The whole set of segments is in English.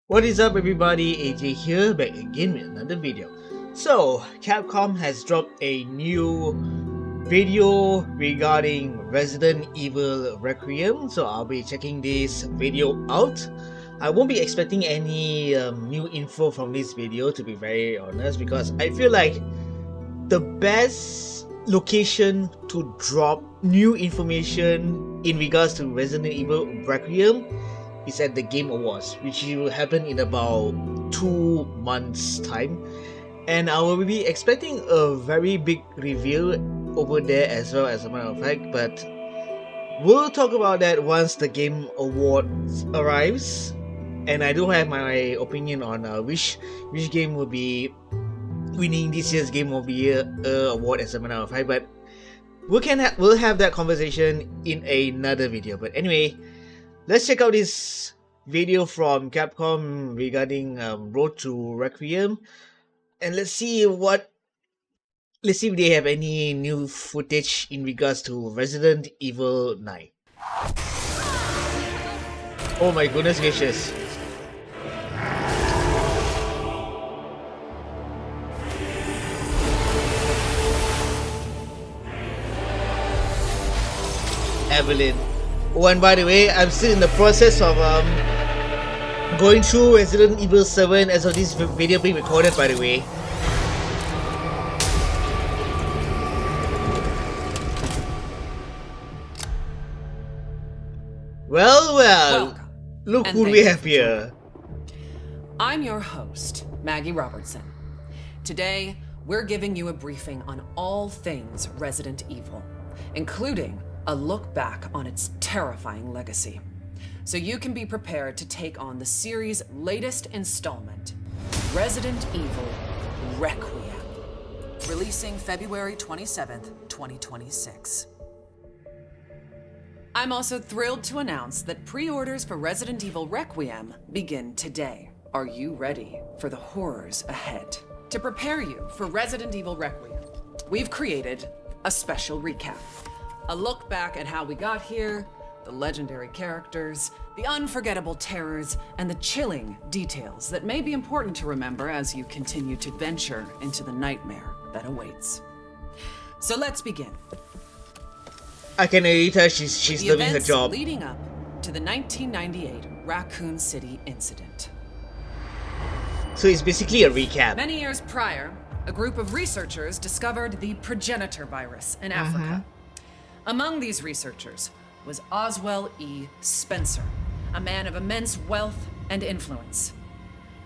What is up everybody, AJ here, back again with another video. So, Capcom has dropped a new video regarding Resident Evil Requiem, so I'll be checking this video out. I won't be expecting any new info from this video, to be very honest, because I feel like the best location to drop new information in regards to Resident Evil Requiem is at the Game Awards, which will happen in about 2 months time, and I will be expecting a very big reveal over there as well, as a matter of fact, but we'll talk about that once the Game Awards arrives. And I do have my opinion on which game will be winning this year's Game of the Year award, as a matter of fact, but we'll have that conversation in another video. But anyway, let's check out this video from Capcom regarding Road to Requiem, and let's see if they have any new footage in regards to Resident Evil 9. Oh my goodness gracious. Evelyn. Oh, and by the way, I'm still in the process of going through Resident Evil 7 as of this video being recorded, by the way. Well, Welcome, look and who thank we you have for here. joining. I'm your host, Maggie Robertson. Today, we're giving you a briefing on all things Resident Evil, including a look back on its terrifying legacy, so you can be prepared to take on the series' latest installment, Resident Evil Requiem, releasing February 27th, 2026. I'm also thrilled to announce that pre-orders for Resident Evil Requiem begin today. Are you ready for the horrors ahead? To prepare you for Resident Evil Requiem, we've created a special recap. A look back at how we got here, the legendary characters, the unforgettable terrors, and the chilling details that may be important to remember as you continue to venture into the nightmare that awaits. So let's begin. I can already tell she's The loving her events job. leading up to the 1998 Raccoon City incident. So it's basically a recap. Many years prior, a group of researchers discovered the progenitor virus in Africa. Among these researchers was Oswell E. Spencer, a man of immense wealth and influence.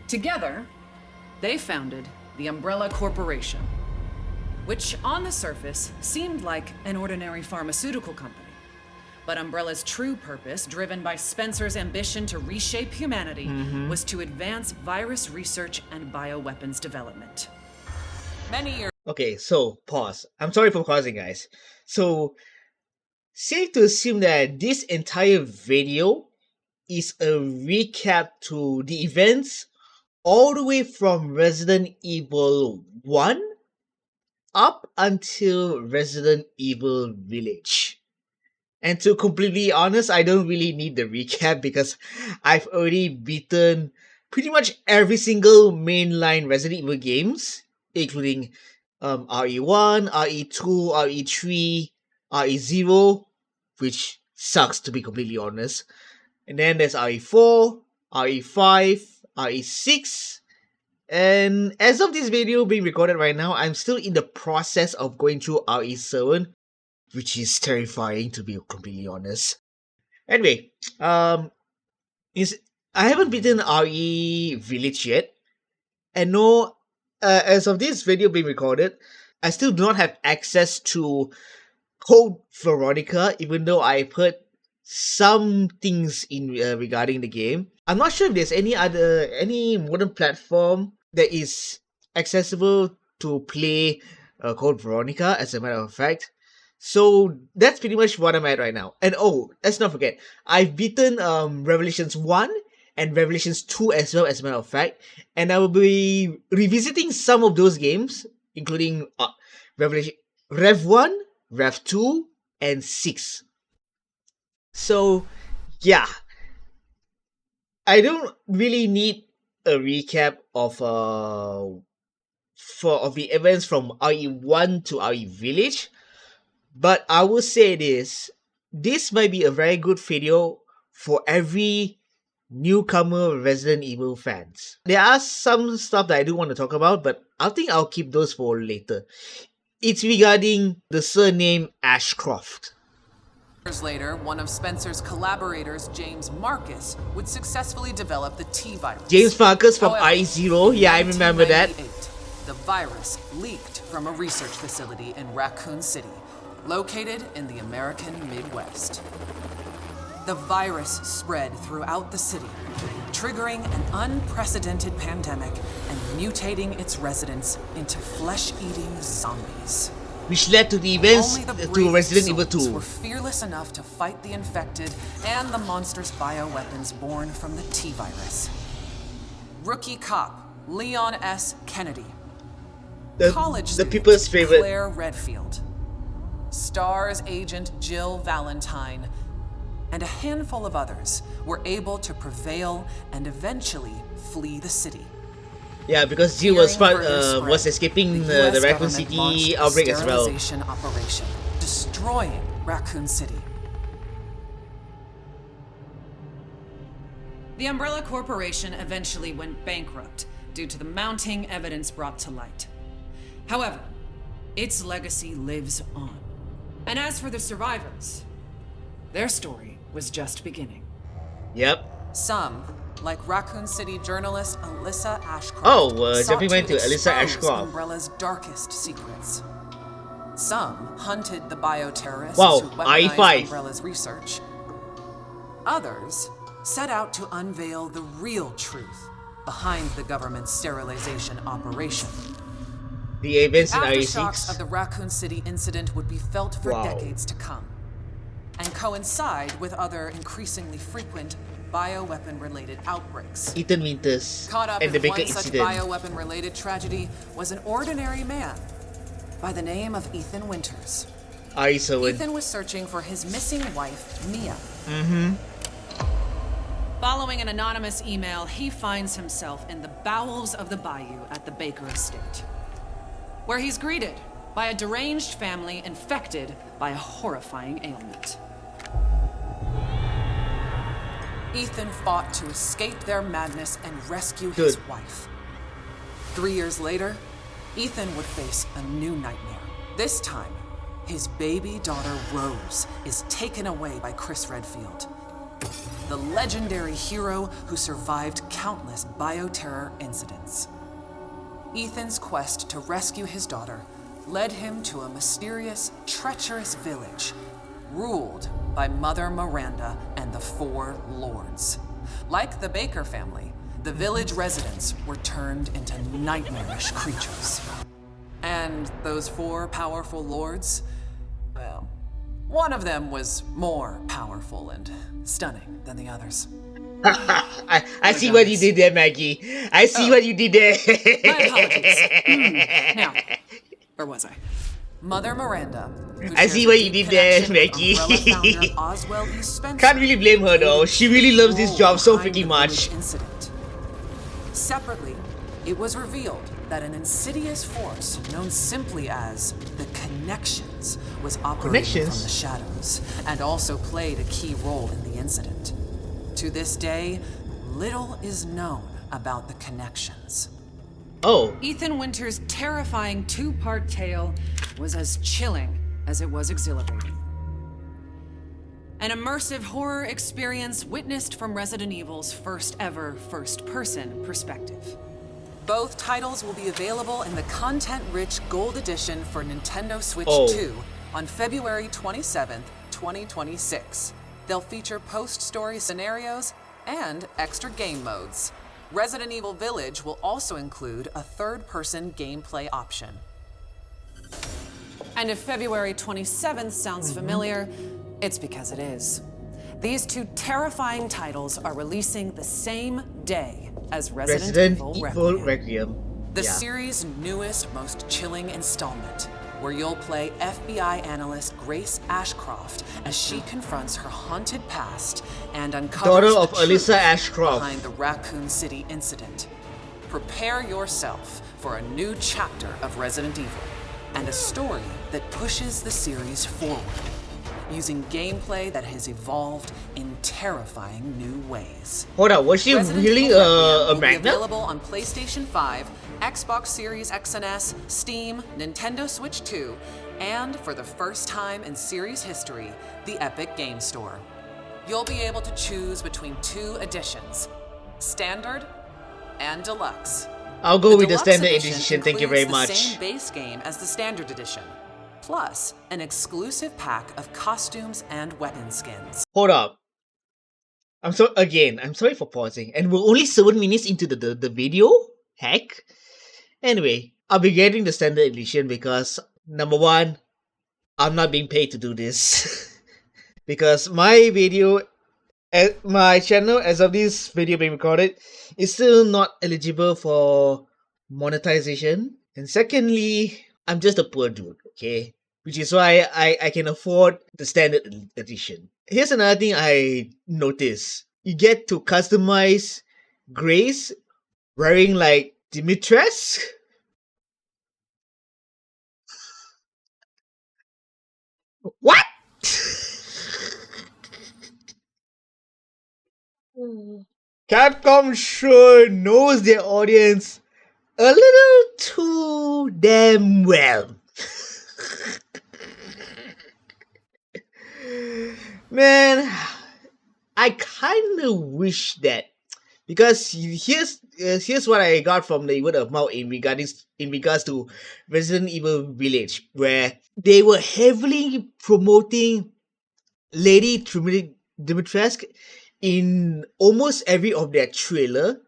Together, they founded the Umbrella Corporation, which on the surface seemed like an ordinary pharmaceutical company. But Umbrella's true purpose, driven by Spencer's ambition to reshape humanity, was to advance virus research and bioweapons development. Many years Okay, so pause. I'm sorry for pausing, guys. So, safe to assume that this entire video is a recap to the events all the way from Resident Evil 1 up until Resident Evil Village. And to completely honest, I don't really need the recap because I've already beaten pretty much every single mainline Resident Evil games, including RE1, RE2, RE3, RE0, which sucks to be completely honest. And then there's RE4, RE5, RE6, and as of this video being recorded right now, I'm still in the process of going through RE7, which is terrifying to be completely honest. Anyway, I haven't beaten RE Village yet, and no, as of this video being recorded, I still do not have access to Code Veronica, even though I've heard some things in regarding the game. I'm not sure if there's any modern platform that is accessible to play Code Veronica, as a matter of fact. So that's pretty much what I'm at right now. And oh, let's not forget, I've beaten Revelations 1 and Revelations 2 as well, as a matter of fact. And I will be revisiting some of those games, including Rev 1, Rev 2, and 6. So, yeah. I don't really need a recap of the events from RE1 to RE Village, but I will say this might be a very good video for every newcomer Resident Evil fans. There are some stuff that I do want to talk about, but I think I'll keep those for later. It's regarding the surname Ashcroft. Years later, one of Spencer's collaborators, James Marcus, would successfully develop the T-virus. James Marcus from However, I0, yeah, I remember that. The virus leaked from a research facility in Raccoon City, located in the American Midwest. The virus spread throughout the city, triggering an unprecedented pandemic and mutating its residents into flesh-eating zombies. Which led to the events Only the to Resident Evil souls 2. were fearless enough to fight the infected and the monstrous bioweapons born from the T-virus. Rookie cop Leon S. Kennedy, college the student people's favorite. Claire Redfield, STARS agent Jill Valentine, and a handful of others were able to prevail and eventually flee the city. Yeah, because Jill was escaping the Raccoon City outbreak as well. Sterilization operation, destroying Raccoon City. The Umbrella Corporation eventually went bankrupt due to the mounting evidence brought to light. However, its legacy lives on. And as for the survivors, their story was just beginning. Yep. Some, like Raccoon City journalist Alyssa Ashcroft, jumping back to Alyssa Ashcroft. Umbrella's darkest secrets. Some hunted the bioterrorists Wow, who weaponized I5. Umbrella's research. Others set out to unveil the real truth behind the government's sterilization operation. The events in Aftershocks RE6. of the Raccoon City incident would be felt for decades to come, and coincide with other increasingly frequent bioweapon-related outbreaks. Ethan Winters Caught up and the in Baker one such incident. bioweapon-related tragedy was an ordinary man by the name of Ethan Winters. RE7. Ethan was searching for his missing wife, Mia. Following an anonymous email, he finds himself in the bowels of the bayou at the Baker estate, where he's greeted by a deranged family infected by a horrifying ailment. Ethan fought to escape their madness and rescue his wife. 3 years later, Ethan would face a new nightmare. This time, his baby daughter Rose is taken away by Chris Redfield, the legendary hero who survived countless bioterror incidents. Ethan's quest to rescue his daughter led him to a mysterious, treacherous village ruled by Mother Miranda and the Four Lords. Like the Baker family, the village residents were turned into nightmarish creatures. And those four powerful lords, well, one of them was more powerful and stunning than the others. I see what you did there, Maggie. I see what you did there. My apologies. Now, where was I? Mother Miranda. I see what you did there, Maggie. Can't really blame her though. She really loves this job so freaking much. Separately, it was revealed that an insidious force known simply as the Connections was operating from the shadows and also played a key role in the incident. To this day, little is known about the Connections. Oh. Ethan Winters' terrifying two-part tale was as chilling as it was exhilarating. An immersive horror experience witnessed from Resident Evil's first ever first-person perspective. Both titles will be available in the content-rich Gold Edition for Nintendo Switch 2 on February 27th, 2026. They'll feature post-story scenarios and extra game modes. Resident Evil Village will also include a third-person gameplay option. And if February 27th sounds familiar, it's because it is. These two terrifying titles are releasing the same day as Resident Evil Requiem. Requiem. The series' newest, most chilling installment, where you'll play FBI analyst Grace Ashcroft as she confronts her haunted past and uncovers daughter of the truth Alyssa Ashcroft behind the Raccoon City incident. Prepare yourself for a new chapter of Resident Evil and a story that pushes the series forward, using gameplay that has evolved in terrifying new ways. Hold on, was she Resident really Evil a will be magnet? available on PlayStation 5, Xbox Series X and S, Steam, Nintendo Switch 2, and for the first time in series history, the Epic Game Store. You'll be able to choose between 2 editions, Standard and Deluxe. I'll go with the Deluxe standard edition, thank you very includes the much. same base game as the Standard edition, plus an exclusive pack of costumes and weapon skins. Hold up. I'm sorry for pausing, and we're only 7 minutes into the video? Heck. Anyway, I'll be getting the standard edition because, number one, I'm not being paid to do this. Because my video, my channel, as of this video being recorded, is still not eligible for monetization. And secondly, I'm just a poor dude, okay? Which is why I can afford the standard edition. Here's another thing I noticed. You get to customize Grace wearing like Dimitrescu. What? Capcom sure knows their audience a little too damn well. Man, I kind of wish that, because here's what I got from the word of mouth in regards to Resident Evil Village, where they were heavily promoting Lady Dimitrescu in almost every of their trailer,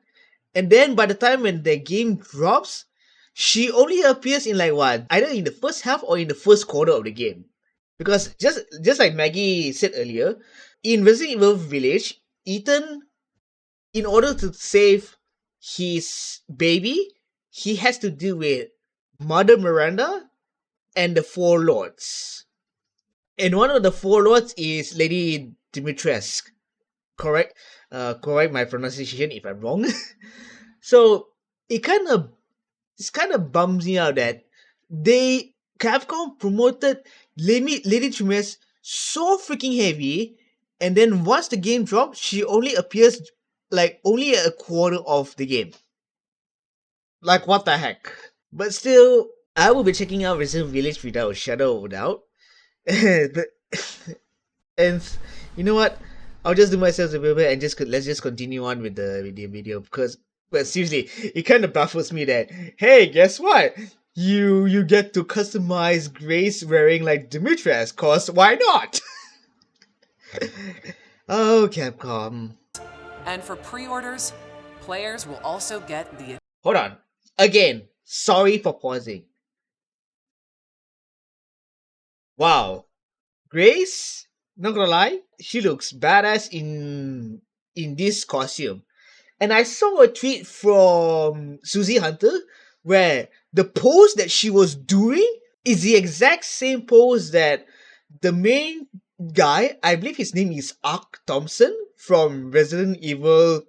and then by the time when the game drops, she only appears in like what, either in the first half or in the first quarter of the game. Because just like Maggie said earlier, in Resident Evil Village, Ethan, in order to save his baby, he has to deal with Mother Miranda and the Four Lords. And one of the Four Lords is Lady Dimitrescu. Correct my pronunciation if I'm wrong. So it kind of bums me out that Capcom promoted Lady Dimitrescu so freaking heavy, and then once the game drops, she only appears like only a quarter of the game. Like, what the heck? But still, I will be checking out Resident Village without a shadow of a doubt. And you know what? I'll just do myself a favor and let's just continue on with the video, because, but seriously, it kind of baffles me that, hey, guess what? You get to customize Grace wearing like Dimitrescu, cause why not? Oh, Capcom. And for pre-orders, players will also get the... Hold on. Again, sorry for pausing. Wow. Grace, not gonna lie, she looks badass in this costume. And I saw a tweet from Susie Hunter where the pose that she was doing is the exact same pose that the main guy, I believe his name is Ark Thompson from Resident Evil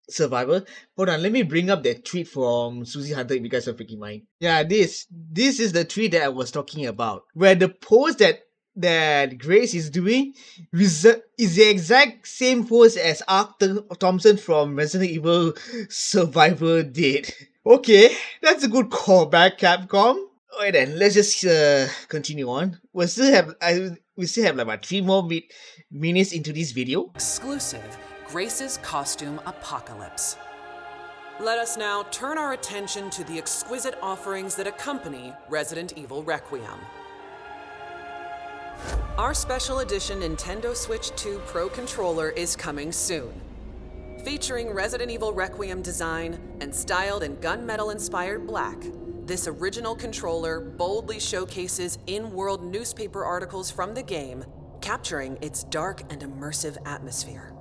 Survivor. Hold on, let me bring up that tweet from Susie Hunter if you guys are freaking mind. Yeah, this is the tweet that I was talking about, where the pose that Grace is doing is the exact same pose as Ark Thompson from Resident Evil Survivor did. Okay, that's a good callback, Capcom. Alright then, let's just continue on. We still have like about 3 more minutes into this video. Exclusive Grace's Costume Apocalypse. Let us now turn our attention to the exquisite offerings that accompany Resident Evil Requiem. Our special edition Nintendo Switch 2 Pro controller is coming soon. Featuring Resident Evil Requiem design and styled in gunmetal-inspired black, this original controller boldly showcases in-world newspaper articles from the game capturing its dark and immersive atmosphere.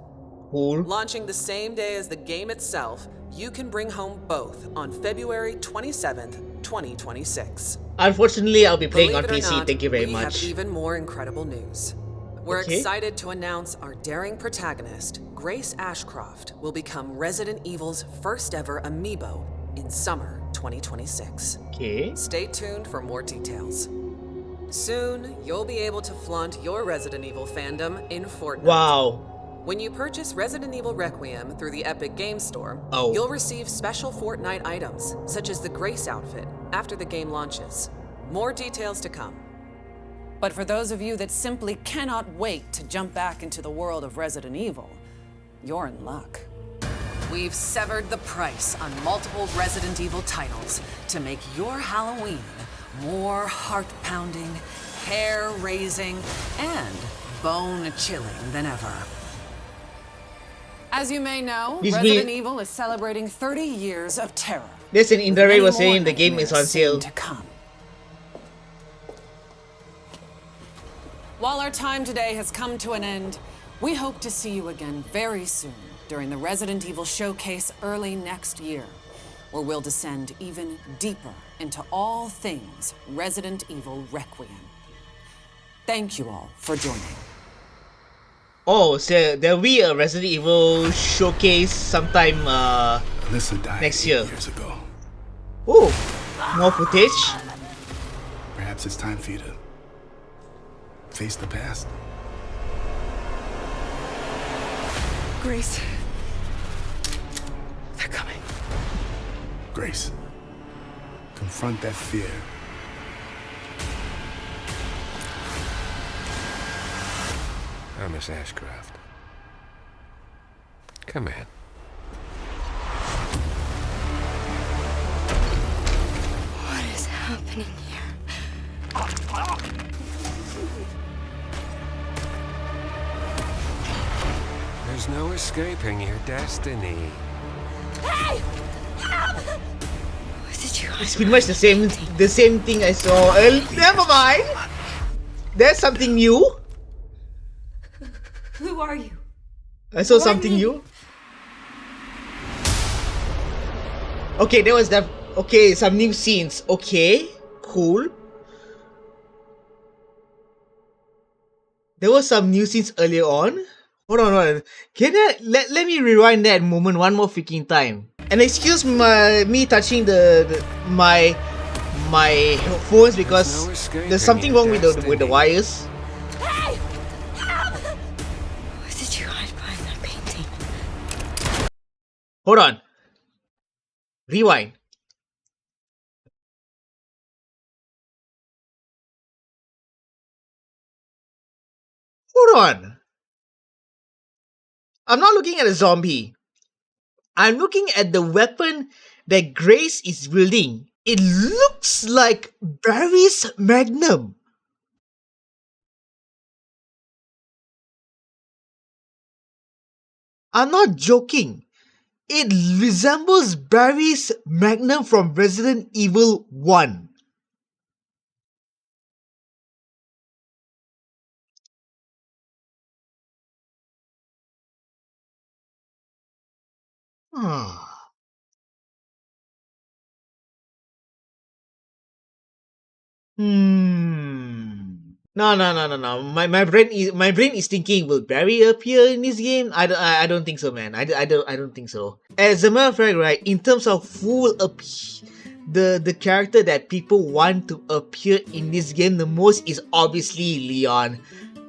Cool. Launching the same day as the game itself, you can bring home both on February 27th, 2026. Unfortunately, I'll be playing on Believe it or PC. not, Thank you very we much. have even more incredible news. We're Okay. excited to announce our daring protagonist, Grace Ashcroft, will become Resident Evil's first ever amiibo in summer 2026. Okay. Stay tuned for more details. Soon, you'll be able to flaunt your Resident Evil fandom in Fortnite. Wow. When you purchase Resident Evil Requiem through the Epic Games Store, Oh. you'll receive special Fortnite items, such as the Grace outfit, after the game launches. More details to come. But for those of you that simply cannot wait to jump back into the world of Resident Evil, you're in luck. We've severed the price on multiple Resident Evil titles to make your Halloween more heart-pounding, hair-raising, and bone-chilling than ever. As you may know, This Resident be- Evil is celebrating 30 years of terror. This in with Indare many was more saying the game is on nightmares soon sale. to come. While our time today has come to an end, we hope to see you again very soon during the Resident Evil Showcase early next year, where we'll descend even deeper into all things Resident Evil Requiem. Thank you all for joining. Oh, so there'll be a Resident Evil showcase sometime Alyssa died next 8 year. years ago. Oh, more footage. Perhaps it's time for you to face the past. Grace. They're coming. Grace, confront that fear. Miss Ashcroft. Come in. What is happening here? There's no escaping your destiny. Hey! What did you It's pretty much the same thing I saw earlier. Never mind. There's something new. Who are you? I saw Who are something you? new. Okay, there was that. Okay, some new scenes. Okay, cool. There was some new scenes earlier on. Hold on. Can I let me rewind that moment one more freaking time? And excuse me touching my headphones because no escaping there's something your wrong with the destiny. wires. Hey! What did you hide behind that painting? Hold on. Rewind. Hold on. I'm not looking at a zombie. I'm looking at the weapon that Grace is wielding. It looks like Barry's Magnum. I'm not joking. It resembles Barry's Magnum from Resident Evil 1. Ah. No. My brain is thinking, will Barry appear in this game? I don't think so, man. I don't think so. As a matter of fact, right, in terms of the character that people want to appear in this game the most is obviously Leon,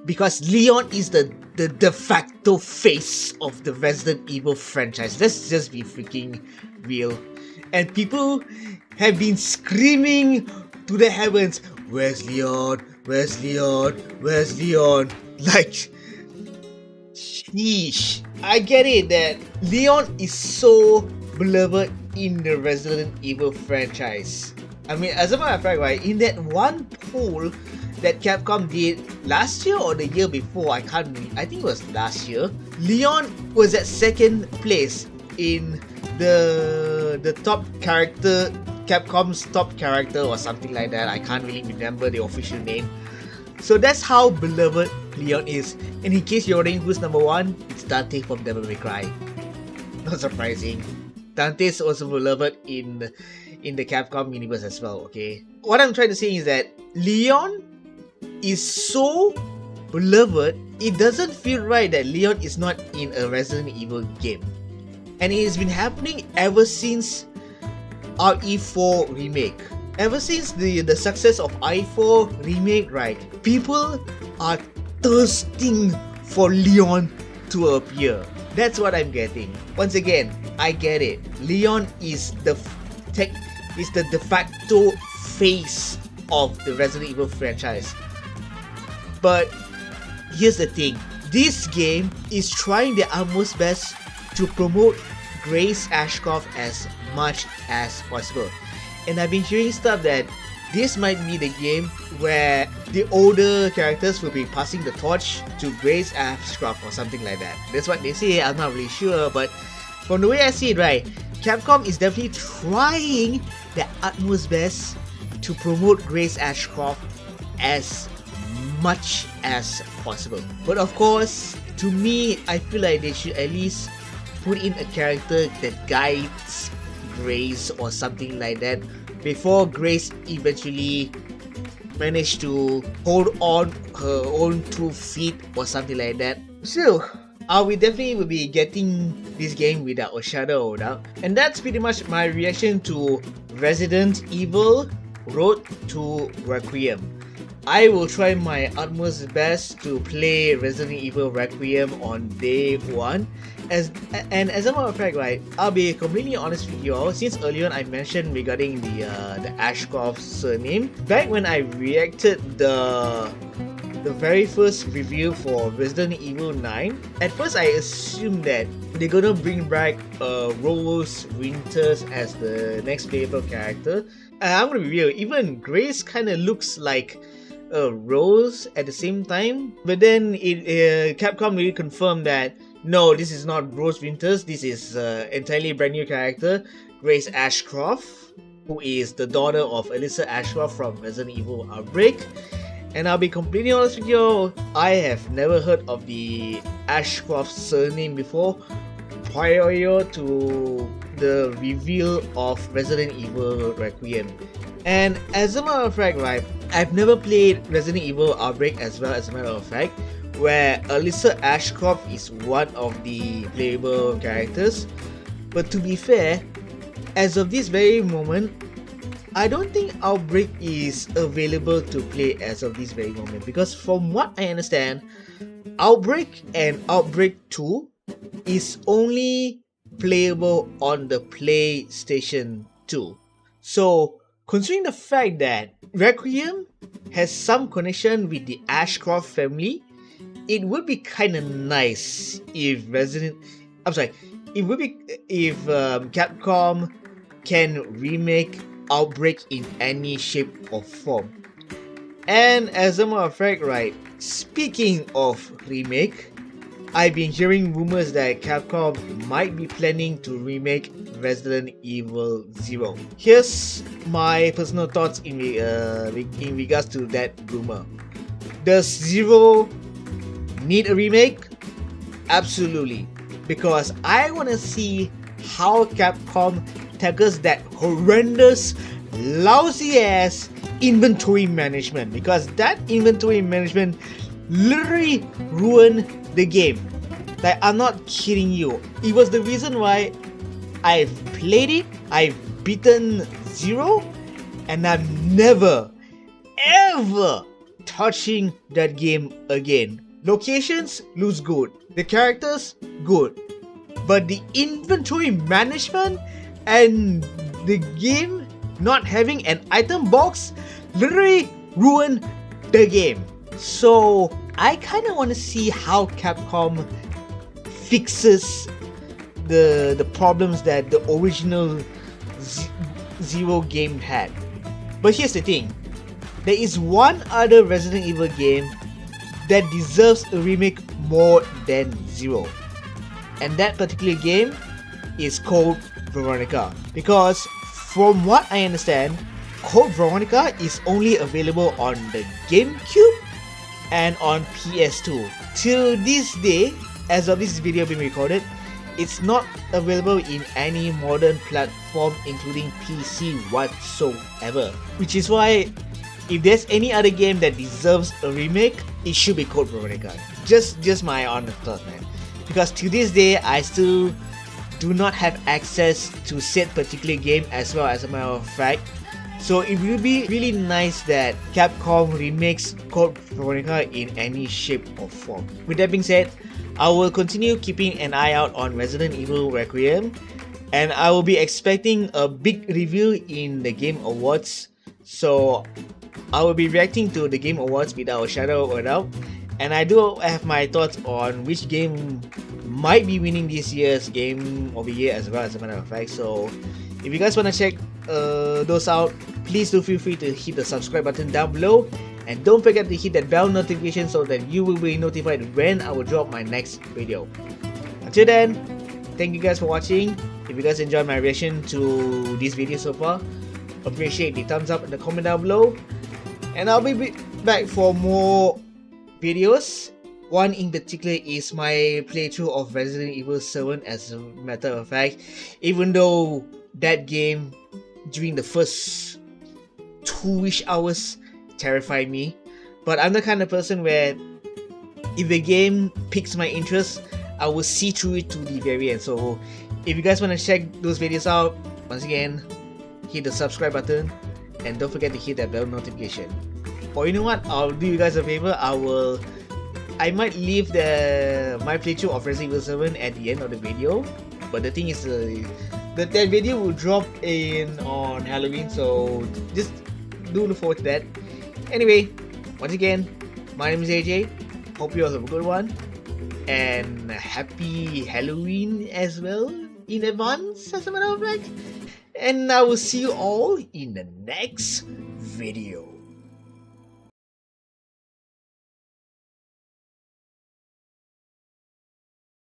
because Leon is the de facto face of the Resident Evil franchise. Let's just be freaking real. And people have been screaming to the heavens, "Where's Leon? Where's Leon? Where's Leon?" Like, sheesh. I get it that Leon is so beloved in the Resident Evil franchise. I mean, as a matter of fact, right, in that one poll that Capcom did last year or the year before, I think it was last year, Leon was at second place in the top character, Capcom's top character or something like that. I can't really remember the official name. So that's how beloved Leon is. And in case you're wondering who's number 1, it's Dante from Devil May Cry. Not surprising. Dante is also beloved in the Capcom universe as well, okay? What I'm trying to say is that Leon is so beloved, it doesn't feel right that Leon is not in a Resident Evil game. And it has been happening ever since RE4 remake. Ever since the success of RE4 remake, right? People are thirsting for Leon to appear. That's what I'm getting. Once again, I get it. Leon is the de facto face of the Resident Evil franchise. But here's the thing. This game is trying their utmost best to promote Grace Ashcroft as much as possible. And I've been hearing stuff that this might be the game where the older characters will be passing the torch to Grace Ashcroft or something like that. That's what they say, I'm not really sure, but from the way I see it, right, Capcom is definitely trying their utmost best to promote Grace Ashcroft as much as possible. But of course, to me, I feel like they should at least put in a character that guides Grace or something like that before Grace eventually managed to hold on her own 2 feet or something like that. So, we definitely will be getting this game without a shadow of a doubt. And that's pretty much my reaction to Resident Evil Road to Requiem. I will try my utmost best to play Resident Evil Requiem on day 1. As a matter of fact, right, I'll be completely honest with you all. Since earlier on I mentioned regarding the Ashcroft surname, back when I reacted the very first review for Resident Evil 9, at first I assumed that they're gonna bring back Rose Winters as the next playable character. I'm gonna be real, even Grace kinda looks like Rose at the same time, but then Capcom really confirmed that no, this is not Rose Winters, this is entirely brand new character, Grace Ashcroft, who is the daughter of Alyssa Ashcroft from Resident Evil Outbreak. And I'll be completely honest with you, I have never heard of the Ashcroft surname before prior to the reveal of Resident Evil Requiem. And as a matter of fact, right, I've never played Resident Evil Outbreak as well, as a matter of fact, where Alyssa Ashcroft is one of the playable characters. But to be fair, as of this very moment, I don't think Outbreak is available to play as of this very moment, because from what I understand, Outbreak and Outbreak 2 is only playable on the PlayStation 2. So, considering the fact that Requiem has some connection with the Ashcroft family, it would be kind of nice if Capcom can remake Outbreak in any shape or form. And as a matter of fact, right, speaking of remake, I've been hearing rumors that Capcom might be planning to remake Resident Evil 0. Here's my personal thoughts in regards to that rumor. Does 0 need a remake? Absolutely, because I want to see how Capcom tackles that horrendous, lousy ass inventory management, because that inventory management literally ruined the game. Like, I'm not kidding you. It was the reason why I've played it, I've beaten 0, and I'm never ever touching that game again. Locations looks good, the characters good, but the inventory management and the game not having an item box literally ruined the game. So I kind of want to see how Capcom fixes the problems that the original 0 game had. But here's the thing, there is one other Resident Evil game that deserves a remake more than 0, and that particular game is Code Veronica, because from what I understand, Code Veronica is only available on the GameCube and on PS2. Till this day, as of this video being recorded, it's not available in any modern platform including PC whatsoever. Which is why if there's any other game that deserves a remake, it should be Code Veronica. Just my honest thought, man. Because to this day, I still do not have access to said particular game, as well as a matter of fact. So it will be really nice that Capcom remakes Code Veronica in any shape or form. With that being said, I will continue keeping an eye out on Resident Evil Requiem, and I will be expecting a big review in the Game Awards. So I will be reacting to the Game Awards without a shadow of a doubt, and I do have my thoughts on which game might be winning this year's Game of the Year, as well, as a matter of fact. So if you guys want to check those out, please do feel free to hit the subscribe button down below, and don't forget to hit that bell notification so that you will be notified when I will drop my next video. Until then, thank you guys for watching. If you guys enjoyed my reaction to this video so far, appreciate the thumbs up and the comment down below, and I'll be back for more videos. One in particular is my playthrough of Resident Evil 7, as a matter of fact. Even though that game during the first 2-ish hours terrified me, but I'm the kind of person where if the game piques my interest, I will see through it to the very end. So if you guys want to check those videos out, once again, hit the subscribe button and don't forget to hit that bell notification. Or you know what, I'll do you guys a favor. I might leave my playthrough of Resident Evil 7 at the end of the video, but the thing is that video will drop on Halloween, so just do look forward to that. Anyway, once again, my name is AJ. Hope you all have a good one, and happy Halloween as well in advance, as a matter of fact. And I will see you all in the next video.